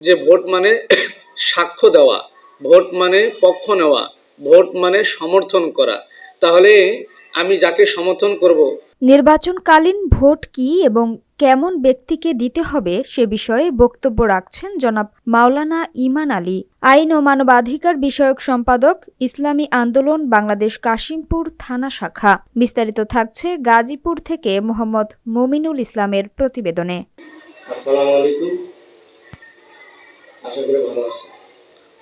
যে ভোট মানে সাক্ষ্য দেওয়া, ভোট মানে পক্ষ নেওয়া, ভোট মানে সমর্থন করা। তাহলে আমি যাকে সমর্থন করব। নির্বাচনকালীন ভোট কি এবং কেমন ব্যক্তিকে দিতে হবে সে বিষয়ে বক্তব্য রাখছেন জনাব মাওলানা ঈমান আলী, আইন ও মানবাধিকার বিষয়ক সম্পাদক, ইসলামী আন্দোলন বাংলাদেশ কাশিমপুর থানা শাখা। বিস্তারিত থাকছে গাজীপুর থেকে মোহাম্মদ মমিনুল ইসলামের প্রতিবেদনে। আসসালামু আলাইকুম, আশা করি ভালো আছেন।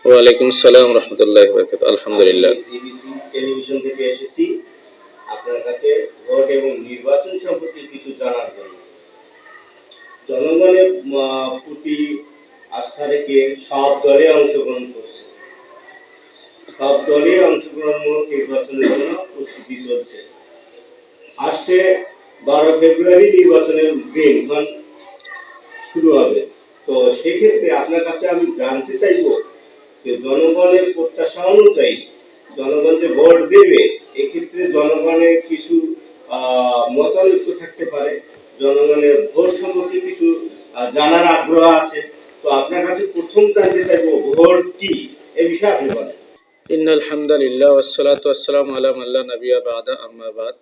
ওয়ালাইকুম আসসালাম রহমতুল্লাহি ওয়া বারাকাতুহু। আলহামদুলিল্লাহ। জিবিসি টেলিভিশন থেকে এসেছি আপনার কাছে ভোট এবং নির্বাচন সম্পর্কে কিছু জানার জন্য। জনগণের প্রতি আস্থা রেখে সব দলে অংশগ্রহণ করছে, সব দলে অংশগ্রহণমূলক নির্বাচনের জন্য প্রস্তুতি চলছে। আসছে 12 ফেব্রুয়ারি নির্বাচনের দিন শুরু হবে। তো সেক্ষেত্রে আপনার কাছে আমি জানতে চাইবো যে জনগণের প্রত্যাশা অনুযায়ী জনগণ যে ভোট দেবে, এক্ষেত্রে জনগণের কিছু মতানৈক্য থাকতে পারে, জনগণের ভোট সম্পর্কে কিছু জানার আগ্রহ আছে। তো আপনার কাছে প্রথম জানতে চাইবো ভোট কি, এই বিষয়ে আপনি বলেন। ইন্নাল হামদুলিল্লাহ ওয়াসসালাতু ওয়াসসালামু আলা মান লা নাবিয়্যা বা'দা, আম্মা বাদ।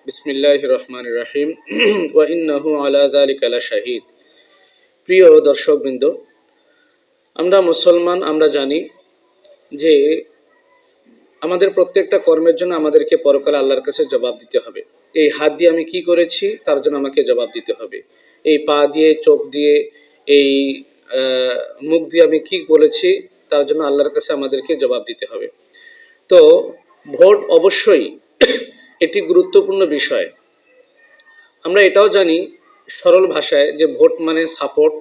বিসমিল্লাহির রহমানির রহিম। ওয়া ইন্নাহু আলা যালিকা লাশাহীদ। প্রিয় দর্শকবৃন্দ, আমরা মুসলমান, আমরা জানি যে আমাদের প্রত্যেকটা কর্মের জন্য আমাদেরকে পরকালে আল্লাহর কাছে জবাব দিতে হবে। এই হাত দিয়ে আমি কি করেছি তার জন্য আমাকে জবাব দিতে হবে। এই পা দিয়ে, চোখ দিয়ে, এই মুখ দিয়ে আমি কি বলেছি তার জন্য আল্লাহর কাছে আমাদেরকে জবাব দিতে হবে। তো ভোট অবশ্যই এটি গুরুত্বপূর্ণ বিষয়। আমরা এটাও জানি সরল ভাষায় যে ভোট মানে সাপোর্ট,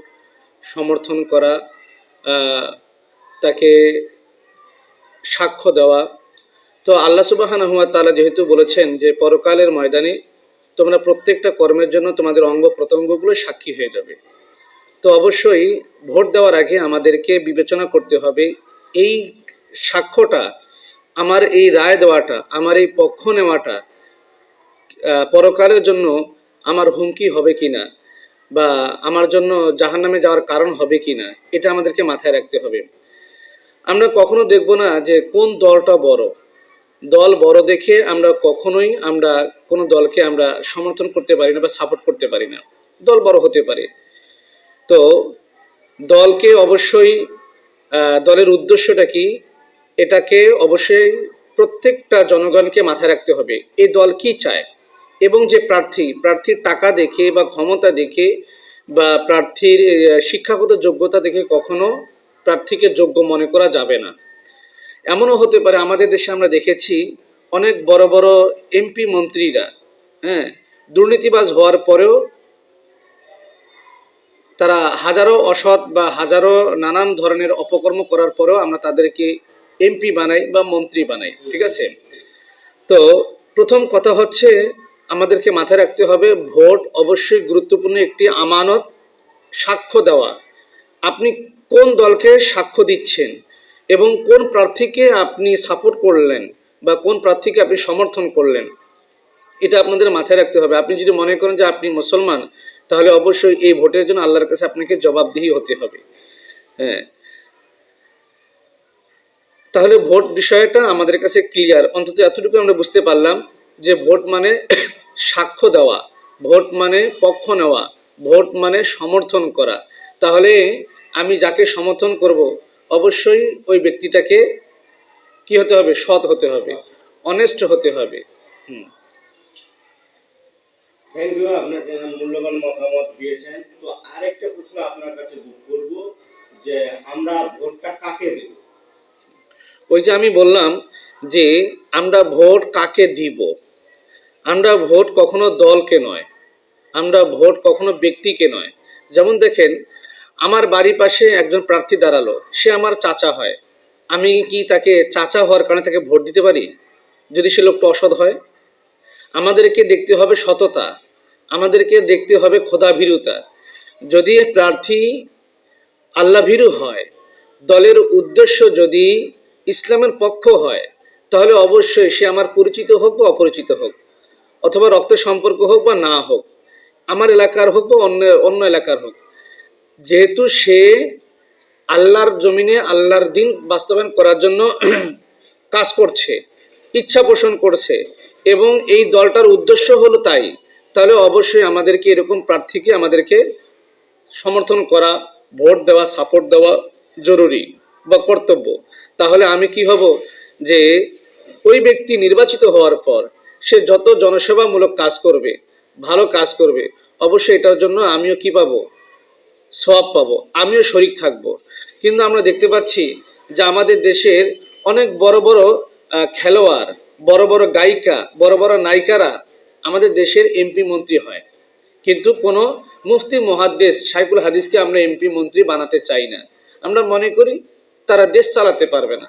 সমর্থন করা, তাকে সাক্ষ্য দেওয়া। তো আল্লাহ সুবহানাহু ওয়া তাআলা যেহেতু বলেছেন যে পরকালের ময়দানে তোমরা প্রত্যেকটা কর্মের জন্য তোমাদের অঙ্গ প্রত্যঙ্গগুলো সাক্ষী হয়ে যাবে। তো অবশ্যই ভোট দেওয়ার আগে আমাদেরকে বিবেচনা করতে হবে এই সাক্ষ্যটা, আমার এই রায় দেওয়াটা, আমার এই পক্ষ নেওয়াটা পরকালের জন্য আমার হুমকি হবে কিনা, বা আমার জন্য জাহান্নামে যাওয়ার কারণ হবে কিনা, এটা আমাদেরকে মাথায় রাখতে হবে। আমরা কখনো দেখব না যে কোন দলটা বড়। দল বড় দেখে আমরা কখনোই কোনো দলকে আমরা সমর্থন করতে পারি না বা সাপোর্ট করতে পারি না। দল বড় হতে পারে, তো দলকে অবশ্যই দলের উদ্দেশ্যটা কি এটাকে অবশ্যই প্রত্যেকটা জনগণকে মাথায় রাখতে হবে। এই দল কি চায়, এবং যে প্রার্থীর টাকা দেখে বা ক্ষমতা দেখে বা প্রার্থীর শিক্ষাগত যোগ্যতা দেখে কখনো প্রার্থীকে যোগ্য মনে করা যাবে না। এমনও হতে পারে, আমাদের দেশে আমরা দেখেছি অনেক বড় বড় এমপি মন্ত্রীরা, হ্যাঁ, দুর্নীতিবাজ হওয়ার পরেও তারা হাজারো অসৎ বা হাজারো নানান ধরনের অপকর্ম করার পরেও আমরা তাদেরকে এমপি বানাই বা মন্ত্রী বানাই, ঠিক আছে? তো প্রথম কথা হচ্ছে আমাদেরকে মাথায় রাখতে হবে ভোট অবশ্যই গুরুত্বপূর্ণ একটি আমানত। সাক্ষ্য দেওয়া, আপনি কোন দলকে সাক্ষ্য দিচ্ছেন এবং কোন প্রার্থীকে আপনি সাপোর্ট করলেন বা কোন প্রার্থীকে আপনি সমর্থন করলেন, এটা আপনাদের মাথায় রাখতে হবে। আপনি যদি মনে করেন যে আপনি মুসলমান, তাহলে অবশ্যই এই ভোটের জন্য আল্লাহর কাছে আপনাকে জবাবদিহি হতে হবে। হ্যাঁ, তাহলে ভোট বিষয়টা আমাদের কাছে ক্লিয়ার, অন্তত এতটুকু আমরা বুঝতে পারলাম যে ভোট মানে সাক্ষ্য দেওয়া, ভোট মানে পক্ষ নেওয়া, ভোট মানে সমর্থন করা। তাহলে আমি যাকে সমর্থন করব অবশ্যই ওই ব্যক্তিটাকে কি হতে হবে? সৎ হতে হবে, অনেস্ট হতে হবে। থ্যাংক ইউ, আপনার মূল্যবান মতামত দিয়েছেন। তো আরেকটা প্রশ্ন আপনার কাছে করব যে আমরা ভোটটা কাকে দেব? ওই যে আমি বললাম যে আমরা ভোট কাকে দিব। আমরা ভোট কখনো দলকে নয়, আমরা ভোট কখনো ব্যক্তিকে নয়। যেমন দেখেন, আমার বাড়ির পাশে একজন প্রার্থী দাঁড়ালো, সে আমার চাচা হয়, আমি কি তাকে চাচা হওয়ার কারণে তাকে ভোট দিতে পারি যদি সে লোকটা অসৎ হয়? আমাদেরকে দেখতে হবে সততা, আমাদেরকে দেখতে হবে খোদাভীরুতা। যদি প্রার্থী আল্লাভীরু হয়, দলের উদ্দেশ্য যদি ইসলামের পক্ষ হয়, তাহলে অবশ্যই সে আমার পরিচিত হোক বা অপরিচিত হোক, অথবা রক্তের সম্পর্ক হোক বা না হোক, আমার এলাকার হোক বা অন্য অন্য এলাকার হোক, যেহেতু সে আল্লাহর জমিনে আল্লাহর দিন বাস্তবায়ন করার জন্য কাজ করছে, ইচ্ছা পোষণ করছে, এবং এই দলটার উদ্দেশ্য হলো তাই, তাহলে অবশ্যই আমাদেরকে এরকম প্রার্থীকে আমাদেরকে সমর্থন করা, ভোট দেওয়া, সাপোর্ট দেওয়া জরুরি বা কর্তব্য। তাহলে আমি কি হব, যে ওই ব্যক্তি নির্বাচিত হওয়ার পর সে যত জনসেবামূলক কাজ করবে, ভালো কাজ করবে, অবশ্যই এটার জন্য আমিও কি পাবো, সওয়াব পাবো, আমিও শরিক থাকব। কিন্তু আমরা দেখতে পাচ্ছি যে আমাদের দেশের অনেক বড় বড় খেলোয়াড়, বড় বড় গায়িকা, বড় বড় নায়িকারা আমাদের দেশের এমপি মন্ত্রী হয়, কিন্তু কোনো মুফতি মুহাদ্দিস শাইখুল হাদিসকে আমরা এমপি মন্ত্রী বানাতে চাই না। আমরা মনে করি তারা দেশ চালাতে পারবে না,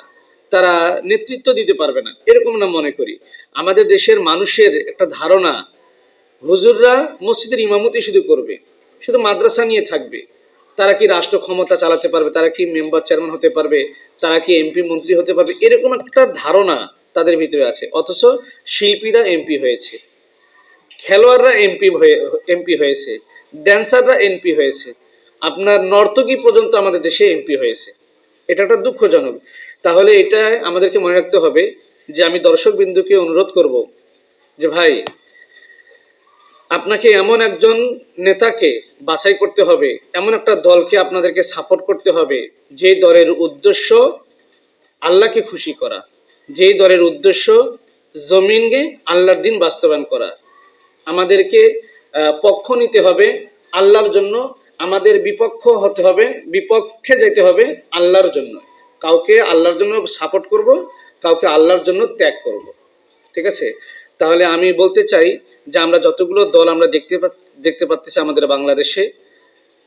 তারা নেতৃত্ব দিতে পারবে না, এরকম না মনে করি। আমাদের দেশের মানুষের একটা ধারণা, হুজুররা মসজিদের ইমামতি শুধু করবে, শুধু মাদ্রাসা নিয়ে থাকবে, তারা কি রাষ্ট্র ক্ষমতা চালাতে পারবে, তারা কি মেম্বার চেয়ারম্যান হতে পারবে, তারা কি এমপি মন্ত্রী হতে পারবে, এরকম একটা ধারণা তাদের ভিতরে আছে। অথচ শিল্পীরা এমপি হয়েছে, খেলোয়াড়রা এমপি হয়েছে, ড্যান্সাররা এমপি হয়েছে, আপনার নর্তকী পর্যন্ত আমাদের দেশে এমপি হয়েছে। এটা একটা দুঃখজনক। তাহলে এটা আমাদেরকে মনে রাখতে হবে যে আমি দর্শক বিন্দুকে অনুরোধ করব যে ভাই, আপনাকে এমন একজন নেতাকে বাছাই করতে হবে, এমন একটা দলকে আপনাদেরকে সাপোর্ট করতে হবে যে দলের উদ্দেশ্য আল্লাহকে খুশি করা, যেই দলের উদ্দেশ্য জমিনকে আল্লাহর দিন বাস্তবায়ন করা। আমাদেরকে পক্ষ নিতে হবে আল্লাহর জন্য, আমাদের বিপক্ষ হতে হবে, বিপক্ষে যেতে হবে আল্লাহর জন্য। কাউকে আল্লাহর জন্য সাপোর্ট করব, কাউকে আল্লাহর জন্য ত্যাগ করব। ঠিক আছে? তাহলে আমি বলতে চাই যে আমরা যতগুলো দল আমরা দেখতে পাচ্ছি আমাদের বাংলাদেশে,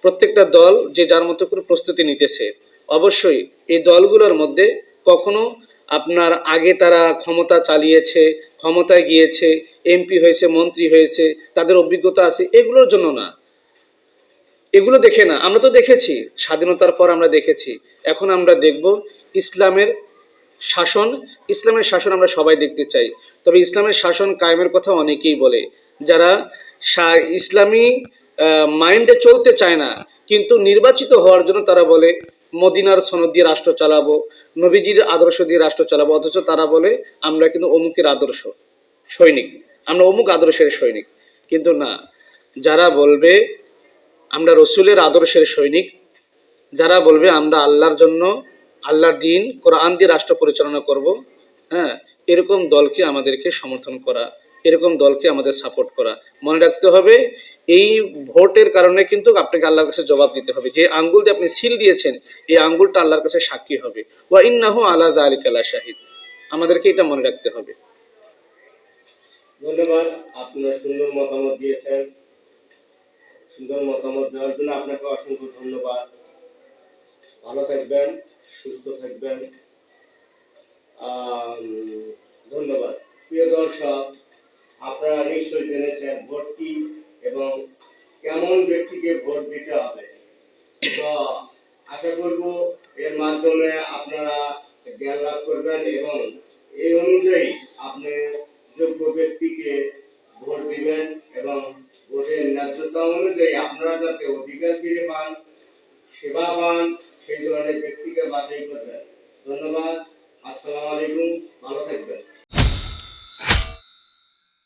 প্রত্যেকটা দল যে যার মতো করে প্রস্তুতি নিতেছে। অবশ্যই এই দলগুলোর মধ্যে কখনো আপনার আগে তারা ক্ষমতা চালিয়েছে, ক্ষমতায় গিয়েছে, এমপি হয়েছে, মন্ত্রী হয়েছে, তাদের অভিজ্ঞতা আছে, এগুলোর জন্য না, এগুলো দেখে না। আমরা তো দেখেছি স্বাধীনতার পর, আমরা দেখেছি। এখন আমরা দেখব ইসলামের শাসন। ইসলামের শাসন আমরা সবাই দেখতে চাই, তবে ইসলামের শাসন কায়েমের কথা অনেকেই বলে, যারা ইসলামী মাইন্ডে চলতে চায় না, কিন্তু নির্বাচিত হওয়ার জন্য তারা বলে মদিনার সনদ দিয়ে রাষ্ট্র চালাবো, নবীজির আদর্শ দিয়ে রাষ্ট্র চালাবো, অথচ তারা বলে আমরা কিন্তু অমুকের আদর্শ সৈনিক, আমরা অমুক আদর্শের সৈনিক। কিন্তু না, যারা বলবে আমরা রসুলের আদর্শের সৈনিক, যারা বলবে আমরা আল্লাহর জন্য, আল্লাহর দিন কোরআন দিয়ে রাষ্ট্র পরিচালনা করব, হ্যাঁ, এরকম দলকে আমাদেরকে সমর্থন করা, এরকম দলকে আমাদের সাপোর্ট করা। মনে রাখতে হবে এই ভোটের কারণে কিন্তু আপনাকে আল্লাহর কাছে জবাব দিতে হবে। যে আঙ্গুল দিয়ে আপনি সিল দিয়েছেন, এই আঙ্গুলটা আল্লাহর কাছে সাক্ষী হবে। ওয়া ইন্নাহু আলা যালিকা লাশাহিদ। আমাদেরকে এটা মনে রাখতে হবে। ধন্যবাদ, আপনার সুন্দর মতামত দিয়েছেন। সুন্দর মতামত দেওয়ার জন্য আপনাকে অসংখ্য ধন্যবাদ। ভালো থাকবেন, সুস্থ থাকবেন। ধন্যবাদ। প্রিয় দর্শক, আপনারা নিশ্চয়ই জেনেছেন ভোট কি এবং কেমন ব্যক্তিকে ভোট দিতে হবে। তো আশা করব এর মাধ্যমে আপনারা জ্ঞান লাভ করবেন এবং এই অনুযায়ী আপনি যোগ্য ব্যক্তিকে ভোট দিবেন এবং ভোটের ন্যায্যতা অনুযায়ী আপনারা যাতে অধিকার ফিরে পান, সেবা পান, সেই ধরনের ব্যক্তিকে বাছাই করবেন। ধন্যবাদ। আসসালামু আলাইকুম। ভালো থাকবেন।